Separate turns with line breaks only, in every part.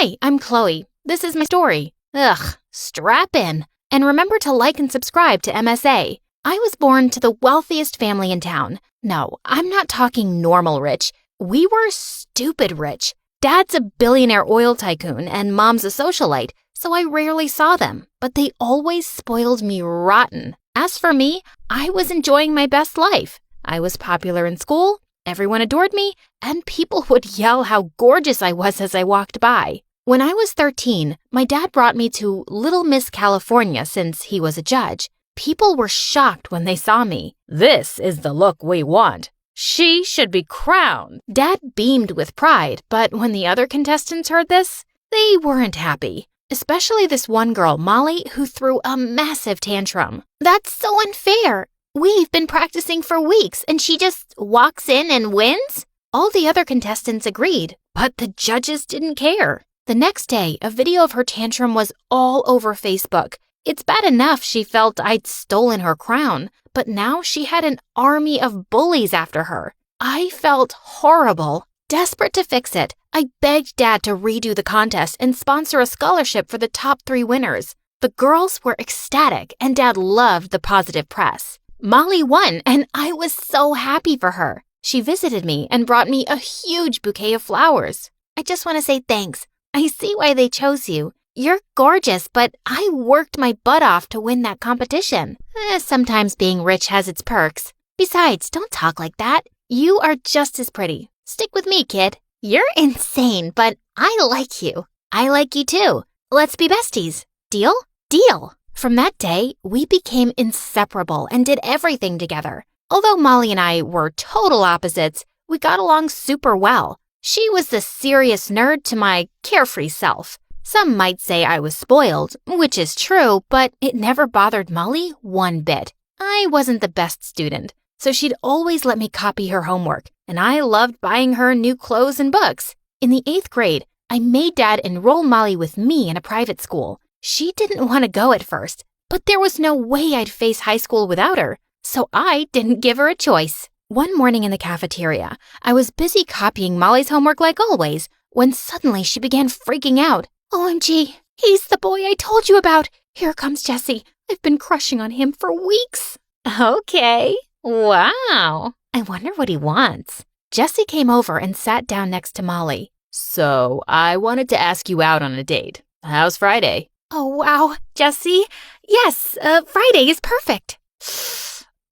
Hi, I'm Chloe. This is my story. Ugh, strap in. And remember to like and subscribe to MSA. I was born to the wealthiest family in town. No, I'm not talking normal rich. We were stupid rich. Dad's a billionaire oil tycoon and Mom's a socialite, so I rarely saw them, but they always spoiled me rotten. As for me, I was enjoying my best life. I was popular in school, everyone adored me, and people would yell how gorgeous I was as I walked by. When I was 13, my dad brought me to Little Miss California since he was a judge. People were shocked when they saw me. This is the look we want. She should be crowned. Dad beamed with pride, but when the other contestants heard this, they weren't happy. Especially this one girl, Molly, who threw a massive tantrum. That's so unfair. We've been practicing for weeks and she just walks in and wins? All the other contestants agreed, but the judges didn't care. The next day, a video of her tantrum was all over Facebook. It's bad enough she felt I'd stolen her crown, but now she had an army of bullies after her. I felt horrible. Desperate to fix it, I begged Dad to redo the contest and sponsor a scholarship for the top 3 winners. The girls were ecstatic and Dad loved the positive press. Molly won and I was so happy for her. She visited me and brought me a huge bouquet of flowers. I just want to say thanks. I see why they chose you. You're gorgeous, but I worked my butt off to win that competition. Sometimes being rich has its perks. Besides, don't talk like that. You are just as pretty. Stick with me, kid. You're insane, but I like you. I like you too. Let's be besties. Deal? Deal. From that day, we became inseparable and did everything together. Although Molly and I were total opposites, we got along super well. She was the serious nerd to my carefree self. Some might say I was spoiled, which is true, but it never bothered Molly one bit. I wasn't the best student, so she'd always let me copy her homework, and I loved buying her new clothes and books. In the 8th grade, I made Dad enroll Molly with me in a private school. She didn't want to go at first, but there was no way I'd face high school without her, so I didn't give her a choice. One morning in the cafeteria, I was busy copying Molly's homework like always, when suddenly she began freaking out. OMG, he's the boy I told you about. Here comes Jesse. I've been crushing on him for weeks. Okay. Wow. I wonder what he wants. Jesse came over and sat down next to Molly. So, I wanted to ask you out on a date. How's Friday? Oh, wow, Jesse. Yes, Friday is perfect.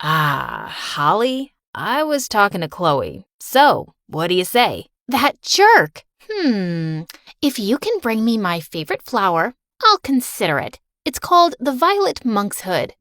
Holly, I was talking to Chloe. So, what do you say? That jerk. If you can bring me my favorite flower, I'll consider it. It's called the violet monkshood.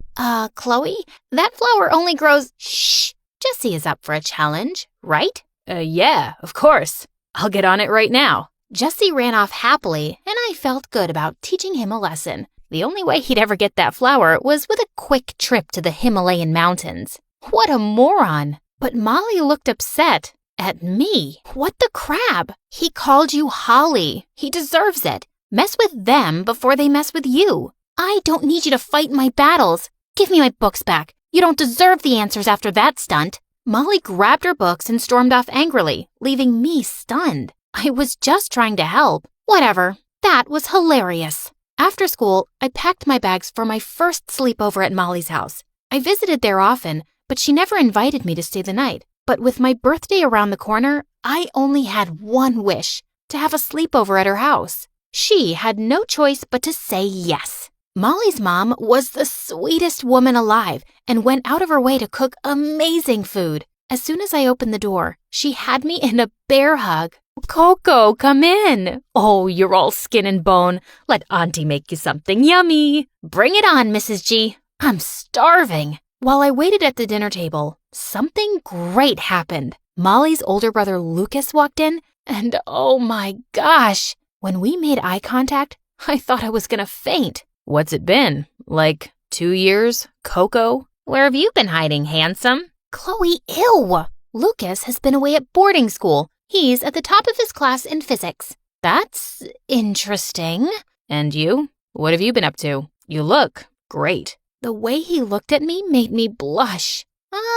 Chloe, that flower only grows... Shh! Jesse is up for a challenge, right? Yeah, of course. I'll get on it right now. Jesse ran off happily, and I felt good about teaching him a lesson. The only way he'd ever get that flower was with a quick trip to the Himalayan mountains. What a moron! But Molly looked upset. At me? What the crab? He called you Holly. He deserves it. Mess with them before they mess with you. I don't need you to fight my battles. Give me my books back. You don't deserve the answers after that stunt. Molly grabbed her books and stormed off angrily, leaving me stunned. I was just trying to help. Whatever. That was hilarious. After school, I packed my bags for my first sleepover at Molly's house. I visited there often, but she never invited me to stay the night. But with my birthday around the corner, I only had one wish, to have a sleepover at her house. She had no choice but to say yes. Molly's mom was the sweetest woman alive and went out of her way to cook amazing food. As soon as I opened the door, she had me in a bear hug. Coco, come in. Oh, you're all skin and bone. Let Auntie make you something yummy. Bring it on, Mrs. G. I'm starving. While I waited at the dinner table, something great happened. Molly's older brother Lucas walked in, and oh my gosh, when we made eye contact, I thought I was gonna faint. What's it been? Like 2 years? Coco? Where have you been hiding, handsome? Chloe, ew! Lucas has been away at boarding school. He's at the top of his class in physics. That's interesting. And you? What have you been up to? You look great. The way he looked at me made me blush.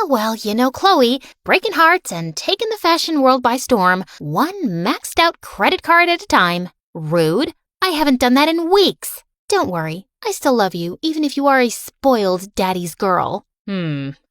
Well, you know Chloe, breaking hearts and taking the fashion world by storm, one maxed out credit card at a time. Rude. I haven't done that in weeks. Don't worry. I still love you, even if you are a spoiled daddy's girl.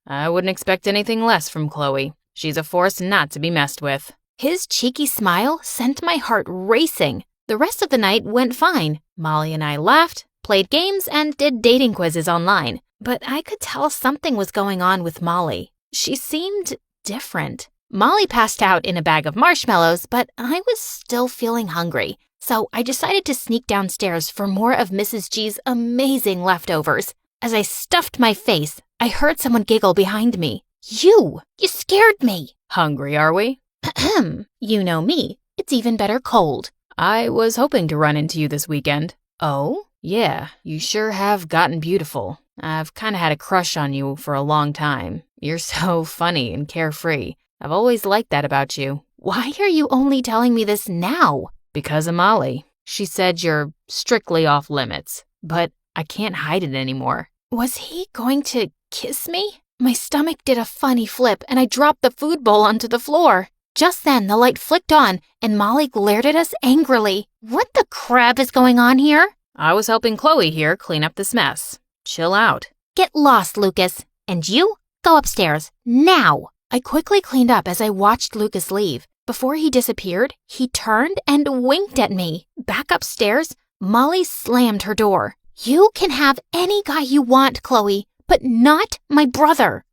I wouldn't expect anything less from Chloe. She's a force not to be messed with.
His cheeky smile sent my heart racing. The rest of the night went fine. Molly and I laughed, played games, and did dating quizzes online. But I could tell something was going on with Molly. She seemed different. Molly passed out in a bag of marshmallows, but I was still feeling hungry. So I decided to sneak downstairs for more of Mrs. G's amazing leftovers. As I stuffed my face, I heard someone giggle behind me. You scared me.
Hungry, are we?
Ahem. You know me. It's even better cold.
I was hoping to run into you this weekend.
Oh?
Yeah, you sure have gotten beautiful. I've kind of had a crush on you for a long time. You're so funny and carefree. I've always liked that about you.
Why are you only telling me this now?
Because of Molly. She said you're strictly off limits, but I can't hide it anymore.
Was he going to kiss me? My stomach did a funny flip and I dropped the food bowl onto the floor. Just then, the light flicked on and Molly glared at us angrily. What the crap is going on here?
I was helping Chloe here clean up this mess. Chill out.
Get lost, Lucas. And you? Go upstairs. Now! I quickly cleaned up as I watched Lucas leave. Before he disappeared, he turned and winked at me. Back upstairs, Molly slammed her door. You can have any guy you want, Chloe, but not my brother.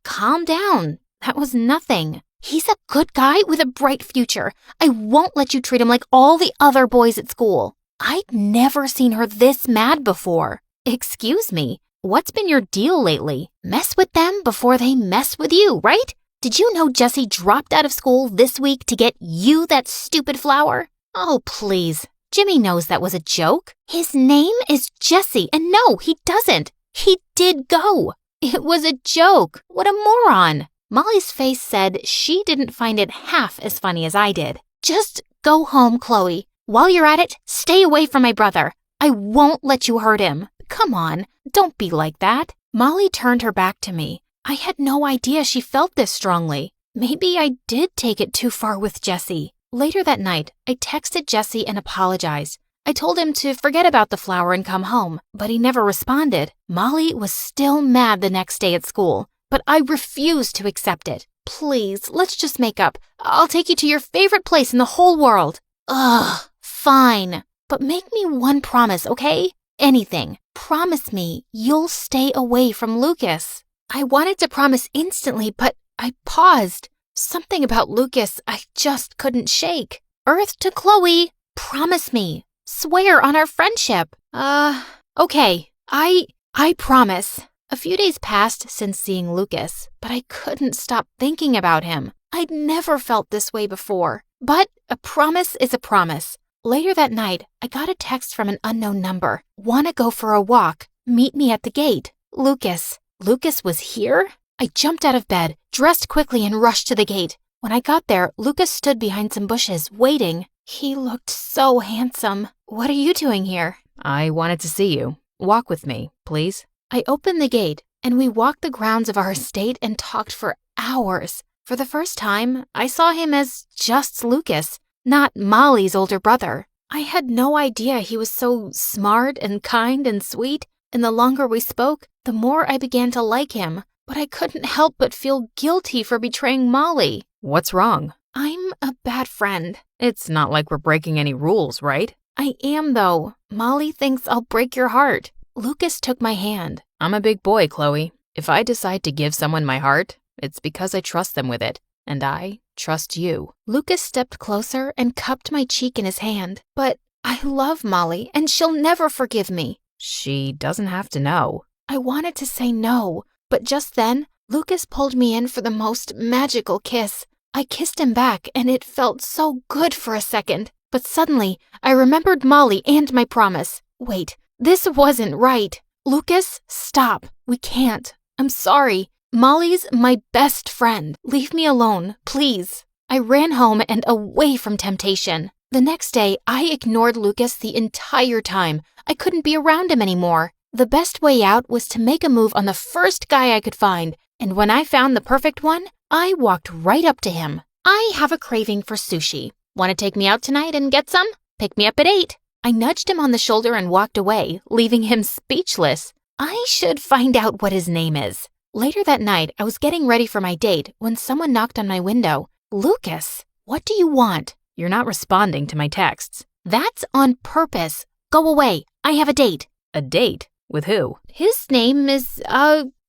Calm down. That was nothing. He's a good guy with a bright future. I won't let you treat him like all the other boys at school. I'd never seen her this mad before. Excuse me, what's been your deal lately? Mess with them before they mess with you, right? Did you know Jesse dropped out of school this week to get you that stupid flower? Oh, please. Jimmy knows that was a joke. His name is Jesse, and no, he doesn't. He did go. It was a joke. What a moron. Molly's face said she didn't find it half as funny as I did. Just go home, Chloe. While you're at it, stay away from my brother. I won't let you hurt him. Come on, don't be like that. Molly turned her back to me. I had no idea she felt this strongly. Maybe I did take it too far with Jesse. Later that night, I texted Jesse and apologized. I told him to forget about the flower and come home, but he never responded. Molly was still mad the next day at school, but I refused to accept it. Please, let's just make up. I'll take you to your favorite place in the whole world. Ugh, fine. But make me one promise, okay? Anything. Promise me you'll stay away from Lucas. I wanted to promise instantly, but I paused. Something about Lucas I just couldn't shake. Earth to Chloe, promise me. Swear on our friendship. Okay. I promise. A few days passed since seeing Lucas, but I couldn't stop thinking about him. I'd never felt this way before. But a promise is a promise. Later that night, I got a text from an unknown number. Wanna go for a walk? Meet me at the gate. Lucas. Lucas was here? I jumped out of bed, dressed quickly, and rushed to the gate. When I got there, Lucas stood behind some bushes, waiting. He looked so handsome. What are you doing here?
I wanted to see you. Walk with me, please.
I opened the gate, and we walked the grounds of our estate and talked for hours. For the first time, I saw him as just Lucas, not Molly's older brother. I had no idea he was so smart and kind and sweet, and the longer we spoke, the more I began to like him. But I couldn't help but feel guilty for betraying Molly.
What's wrong?
I'm a bad friend.
It's not like we're breaking any rules, right?
I am, though. Molly thinks I'll break your heart. Lucas took my hand.
I'm a big boy, Chloe. If I decide to give someone my heart, it's because I trust them with it. And I trust you.
Lucas stepped closer and cupped my cheek in his hand. But I love Molly, and she'll never forgive me.
She doesn't have to know.
I wanted to say no, but just then, Lucas pulled me in for the most magical kiss. I kissed him back, and it felt so good for a second. But suddenly, I remembered Molly and my promise. Wait, this wasn't right. Lucas, stop. We can't. I'm sorry. Molly's my best friend. Leave me alone, please. I ran home and away from temptation. The next day, I ignored Lucas the entire time. I couldn't be around him anymore. The best way out was to make a move on the first guy I could find, and when I found the perfect one, I walked right up to him. I have a craving for sushi. Want to take me out tonight and get some? Pick me up at 8. I nudged him on the shoulder and walked away, leaving him speechless. I should find out what his name is. Later that night, I was getting ready for my date when someone knocked on my window. Lucas, what do you want?
You're not responding to my texts.
That's on purpose. Go away. I have a date.
A date? With who?
His name is,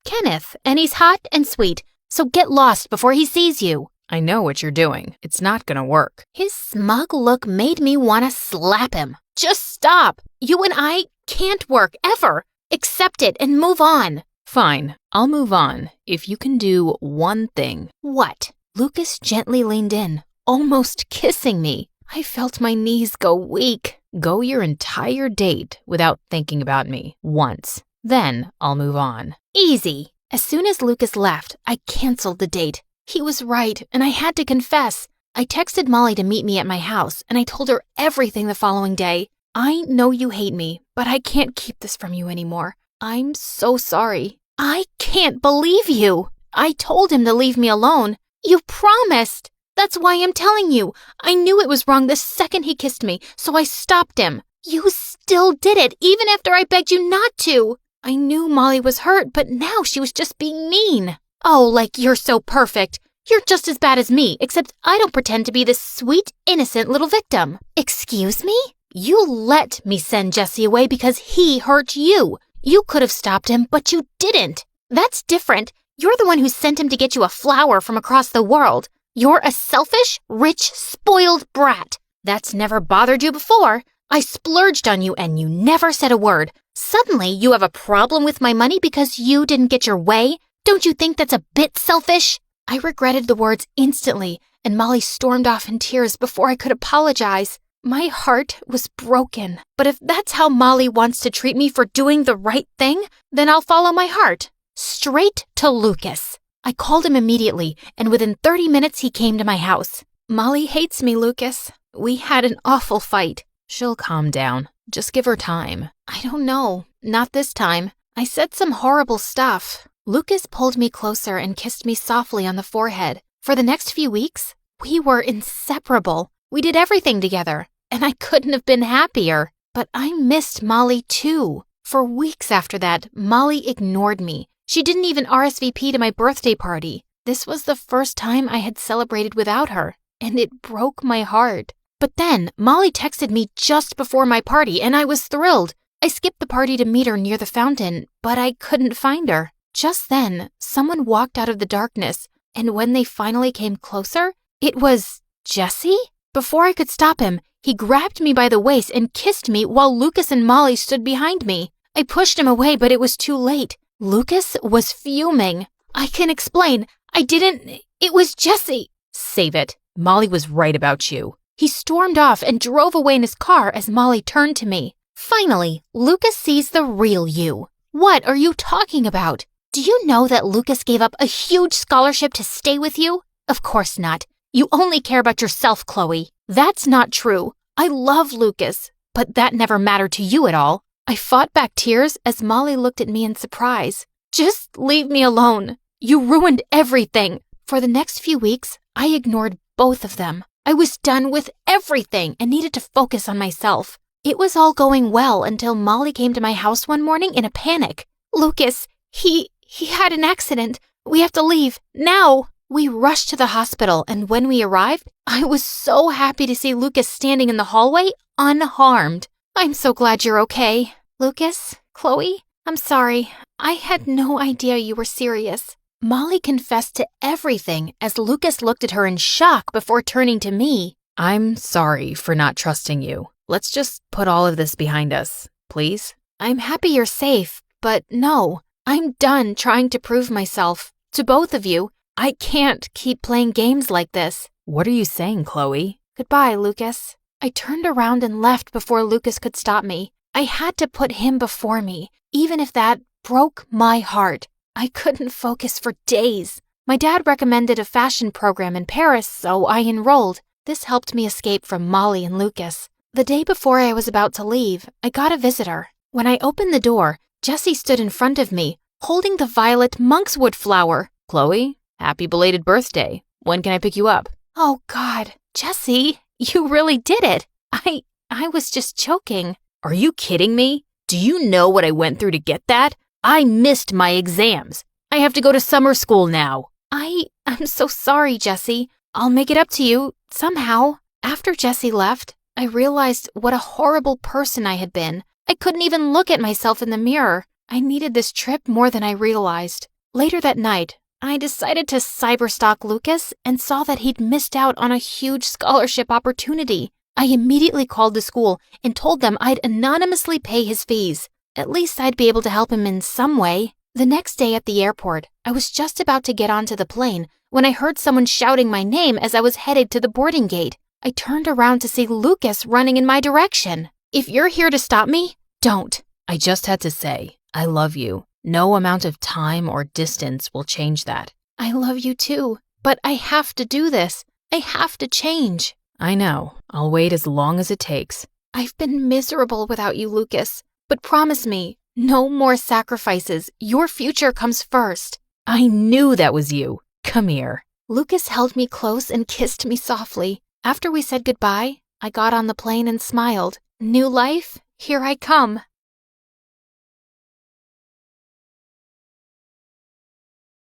Kenneth, and he's hot and sweet. So get lost before he sees you.
I know what you're doing. It's not gonna work.
His smug look made me want to slap him. Just stop. You and I can't work, ever. Accept it and move on.
Fine, I'll move on if you can do one thing.
What? Lucas gently leaned in, almost kissing me. I felt my knees go weak.
Go your entire date without thinking about me once. Then I'll move on.
Easy. As soon as Lucas left, I canceled the date. He was right, and I had to confess. I texted Molly to meet me at my house, and I told her everything the following day. I know you hate me, but I can't keep this from you anymore. I'm so sorry. I can't believe you. I told him to leave me alone. You promised. That's why I'm telling you. I knew it was wrong the second he kissed me, so I stopped him. You still did it, even after I begged you not to. I knew Molly was hurt, but now she was just being mean. Oh, like you're so perfect. You're just as bad as me, except I don't pretend to be this sweet, innocent little victim. Excuse me? You let me send Jesse away because he hurt you. You could have stopped him, but you didn't. That's different. You're the one who sent him to get you a flower from across the world. You're a selfish, rich, spoiled brat. That's never bothered you before. I splurged on you and you never said a word. Suddenly, you have a problem with my money because you didn't get your way? Don't you think that's a bit selfish? I regretted the words instantly, and Molly stormed off in tears before I could apologize. My heart was broken. But if that's how Molly wants to treat me for doing the right thing, then I'll follow my heart. Straight to Lucas. I called him immediately, and within 30 minutes he came to my house. Molly hates me, Lucas. We had an awful fight.
She'll calm down. Just give her time.
I don't know. Not this time. I said some horrible stuff. Lucas pulled me closer and kissed me softly on the forehead. For the next few weeks, we were inseparable. We did everything together, and I couldn't have been happier. But I missed Molly too. For weeks after that, Molly ignored me. She didn't even RSVP to my birthday party. This was the first time I had celebrated without her, and it broke my heart. But then, Molly texted me just before my party, and I was thrilled. I skipped the party to meet her near the fountain, but I couldn't find her. Just then, someone walked out of the darkness, and when they finally came closer, it was Jesse? Before I could stop him, he grabbed me by the waist and kissed me while Lucas and Molly stood behind me. I pushed him away, but it was too late. Lucas was fuming. I can explain. It was Jesse.
Save it. Molly was right about you.
He stormed off and drove away in his car as Molly turned to me. Finally, Lucas sees the real you. What are you talking about? Do you know that Lucas gave up a huge scholarship to stay with you? Of course not. You only care about yourself, Chloe. That's not true. I love Lucas, but that never mattered to you at all. I fought back tears as Molly looked at me in surprise. Just leave me alone. You ruined everything. For the next few weeks, I ignored both of them. I was done with everything and needed to focus on myself. It was all going well until Molly came to my house one morning in a panic. Lucas, he had an accident. We have to leave, now. We rushed to the hospital, and when we arrived, I was so happy to see Lucas standing in the hallway, unharmed. I'm so glad you're okay. Lucas, Chloe, I'm sorry. I had no idea you were serious. Molly confessed to everything as Lucas looked at her in shock before turning to me.
I'm sorry for not trusting you. Let's just put all of this behind us, please.
I'm happy you're safe, but no. I'm done trying to prove myself. To both of you, I can't keep playing games like this.
What are you saying, Chloe?
Goodbye, Lucas. I turned around and left before Lucas could stop me. I had to put him before me, even if that broke my heart. I couldn't focus for days. My dad recommended a fashion program in Paris, so I enrolled. This helped me escape from Molly and Lucas. The day before I was about to leave, I got a visitor. When I opened the door, Jesse stood in front of me, holding the violet monkswood flower.
Chloe, happy belated birthday. When can I pick you up?
Oh, God. Jesse, you really did it. I I was just joking.
Are you kidding me? Do you know what I went through to get that? I missed my exams. I have to go to summer school now.
I'm so sorry, Jessie. I'll make it up to you, somehow. After Jessie left, I realized what a horrible person I had been. I couldn't even look at myself in the mirror. I needed this trip more than I realized. Later that night, I decided to cyberstalk Lucas and saw that he'd missed out on a huge scholarship opportunity. I immediately called the school and told them I'd anonymously pay his fees. At least I'd be able to help him in some way. The next day at the airport, I was just about to get onto the plane when I heard someone shouting my name as I was headed to the boarding gate. I turned around to see Lucas running in my direction. If you're here to stop me, don't.
I just had to say, I love you. No amount of time or distance will change that.
I love you too, but I have to do this. I have to change.
I know. I'll wait as long as it takes.
I've been miserable without you, Lucas. But promise me, no more sacrifices. Your future comes first.
I knew that was you. Come here.
Lucas held me close and kissed me softly. After we said goodbye, I got on the plane and smiled. New life, here I come.